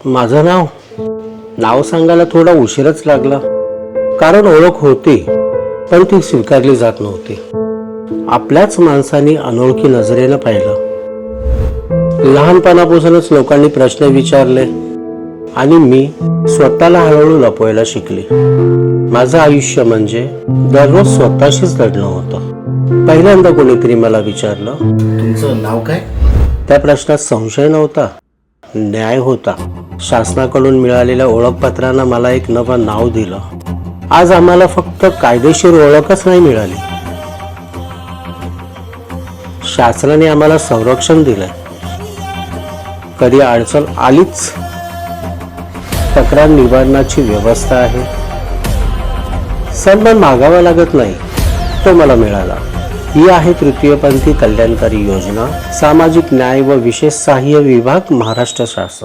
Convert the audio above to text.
माझं नाव सांगायला थोडा उशीरच लागला, कारण ओळख होती पण ती स्वीकारली जात नव्हती. आपल्याच माणसांनी अनोळखी नजरेनं पाहिलं. लहानपणापासूनच लोकांनी प्रश्न विचारले आणि मी स्वतःला हळूहळू लपवायला शिकले. माझं आयुष्य म्हणजे दररोज स्वतःशीच लढणं होतं. पहिल्यांदा कोणीतरी मला विचारलं, तुमचं नाव काय? त्या प्रश्नात संशय नव्हता, न्याय होता. शासनाकडून मिळालेल्या ओळखपत्रानं मला एक नवं नाव दिलं. आज आम्हाला फक्त कायदेशीर ओळखच नाही मिळाली, शासनाने आम्हाला संरक्षण दिलंय. कधी अडचण आलीच तक्रार निवारणाची व्यवस्था आहे. सन्मान मागावा लागत नाही, तो मला मिळाला. ही आहे तृतीयपंथी कल्याणकारी योजना, सामाजिक न्याय व विशेष सहाय्य विभाग, महाराष्ट्र शासन.